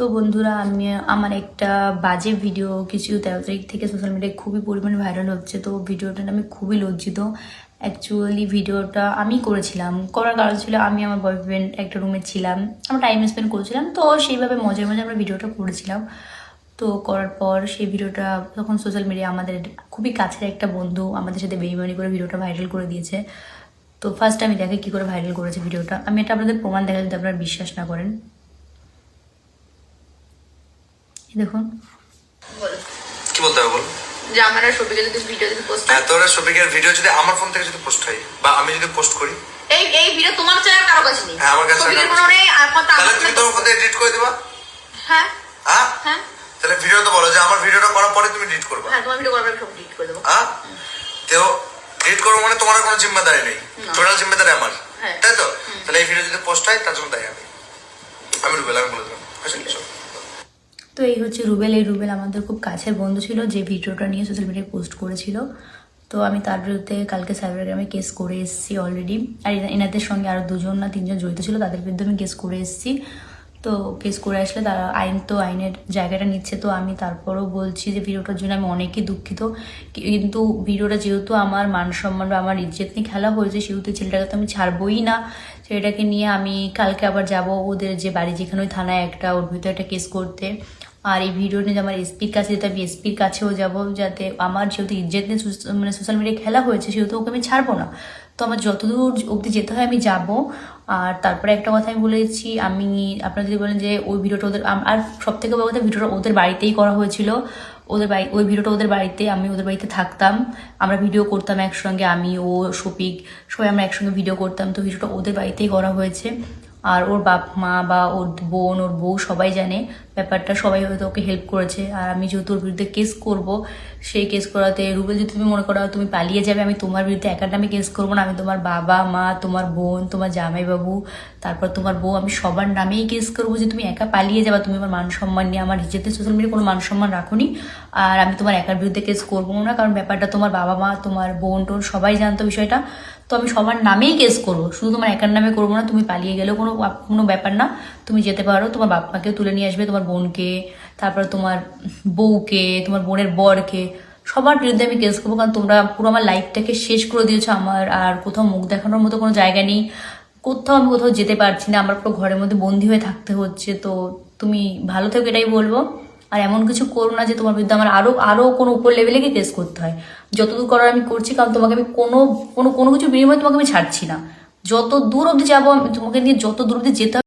তো বন্ধুরা, আমি আমার একটা বাজে ভিডিও কিছু 13 তারিখ থেকে সোশ্যাল মিডিয়ায় খুবই পরিমাণে ভাইরাল হচ্ছে। তো ভিডিওটা আমি খুবই লজ্জিত। অ্যাকচুয়ালি ভিডিওটা আমি করেছিলাম, করার কারণ ছিল আমি আমার বয়ফ্রেন্ড একটা রুমে ছিলাম, আমরা টাইম স্পেন্ড করছিলাম, তো সেইভাবে মজার মজায় আমরা ভিডিওটা করেছিলাম। তো করার পর সেই ভিডিওটা তখন সোশ্যাল মিডিয়া আমাদের খুবই কাছের একটা বন্ধু আমাদের সাথে বেইমানি করে ভিডিওটা ভাইরাল করে দিয়েছে। তো ফার্স্ট আমি দেখে কী করে ভাইরাল করেছে ভিডিওটা, আমি এটা আপনাদের প্রমাণ দেখা যদি আপনারা বিশ্বাস না করেন। দেখুন, কি বলতে হবে বল। যে আমার আর শফিকের যদি ভিডিও যদি পোস্ট হ্যাঁ, তোর আর শফিকের ভিডিও যদি আমার ফোন থেকে যদি পোস্ট হয় বা আমি যদি পোস্ট করি, এই ভিডিও তোমার চ্যানেল কারো কাছে নেই। হ্যাঁ, আমার কাছে শফিকের কোনো নেই, আর কথা তাহলে তুমি তোর ফোন থেকে এডিট করে দিবা। হ্যাঁ হ্যাঁ হ্যাঁ তাহলে ভিডিও তো বলো যে আমার ভিডিওটা করার পরে তুমি এডিট করবা। হ্যাঁ, তোমার ভিডিও করার পরে সব ডিলিট করে দেবো। হ্যাঁ, তো এডিট করবো মানে তোমার কোনো জিম্মেদারি নেই, টোটাল জিম্মেদারি আমার, হ্যাঁ। তাই তো? তাহলে এই ভিডিও যদি পোস্ট হয় তার জন্য দায়ী আমি রুবেল, আমি বলে দিলাম। তো এই হচ্ছে রুবেল। এই রুবেল আমাদের খুব কাছের বন্ধু ছিল, যে ভিডিওটা নিয়ে সোশ্যাল মিডিয়ায় পোস্ট করেছিল। তো আমি তার বিরুদ্ধে কালকে সাইবার ক্রাইমে কেস করে এসেছি অলরেডি। আর এনাদের সঙ্গে আরও 2 না 3 জন জড়িত ছিল, তাদের বিরুদ্ধে আমি কেস করে এসেছি। তো কেস করে আসলে তারা আইনের জায়গাটা নিচ্ছে। তো আমি তারপরও বলছি যে ভিডিওটার জন্য আমি অনেকই দুঃখিত, কিন্তু ভিডিওটা যেহেতু আমার মান সম্মান বা আমার ইজ্জত নিয়ে খেলা হয়েছে, সেহেতু ছেলেটাকে তো আমি ছাড়বই না। ছেলেটাকে নিয়ে আমি কালকে আবার যাব ওদের যে বাড়ি, যেখানে ওই থানায় একটা ওর ভিতরে একটা কেস করতে। আর এই ভিডিও নিয়ে আমার এসপির কাছে যেতে, আমি এসপির কাছেও যাব, যাতে আমার যেহেতু ইজ্জত নিয়ে মানে সোশ্যাল মিডিয়ায় খেলা হয়েছে, সেহেতু ওকে আমি ছাড়বো না। তো আমার যতদূর অবধি যেতে হয় আমি যাব। আর তারপরে একটা কথা আমি বলেছি, আমি আপনারা যদি বলেন যে ওই ভিডিওটা ওদের, আর সব থেকে বড় কথা, ভিডিওটা ওদের বাড়িতেই করা হয়েছিল। ওই ভিডিওটা ওদের বাড়িতে, আমি ওদের বাড়িতে থাকতাম, আমরা ভিডিও করতাম একসঙ্গে, আমি, ও, শফিক, সবাই আমরা একসঙ্গে ভিডিও করতাম। তো ভিডিওটা ওদের বাড়িতেই করা হয়েছে। আর ওর বাপ মা বা ওর বোন, ওর বউ সবাই জানে ব্যাপারটা, সবাই হয়তো ওকে হেল্প করেছে। আর আমি যেহেতু ওর বিরুদ্ধে কেস করব, সেই কেস করাতে রুবেল, যদি তুমি মনে করো তুমি পালিয়ে যাবে, আমি তোমার বিরুদ্ধে একার নামে কেস করবো না, আমি তোমার বাবা মা, তোমার বোন, তোমার জামাইবাবু, তারপর তোমার বউ, আমি সবার নামেই কেস করবো যে তুমি একা পালিয়ে যাবা, তুমি আমার মান সম্মান নিয়ে, আমার নিজেতে সোশ্যাল মিডিয়ায় কোনো মান সম্মান রাখোনি। আর আমি তোমার একার বিরুদ্ধে কেস করবো না, কারণ ব্যাপারটা তোমার বাবা মা, তোমার বোন টোন সবাই জানতো বিষয়টা। তো আমি সবার নামেই কেস করবো, শুধু তোমার একার নামে করবো না। তুমি পালিয়ে গেলেও কোনো ব্যাপার না, তুমি যেতে পারো, তোমার বাপ মাকেও তুলে নিয়ে আসবে, তোমার বোনকে, তারপর তোমার বউকে, তোমার বোনের বরকে, সবার বিরুদ্ধে আমি কেস করবো। কারণ তোমরা পুরো আমার লাইফটাকে শেষ করে দিয়েছো, আমার আর কোথাও মুখ দেখানোর মতো কোনো জায়গা নেই, আমি কোথাও যেতে পারছি না, আমার পুরো ঘরের মধ্যে বন্দি হয়ে থাকতে হচ্ছে। তো তুমি ভালো থেকো, এটাই বলবো। আর এমন কিছু করো না যে তোমার বিরুদ্ধে আমার আরো কোনো উপর লেভেলে গিয়ে কেস করতে হয়। যতদূর করার আমি করছি, কারণ তোমাকে আমি কোনো কিছু বিনিময়ে তোমাকে আমি ছাড়ছি না। যত দূর অবধি যাবো, তোমাকে নিয়ে যত দূর অবধি যেতে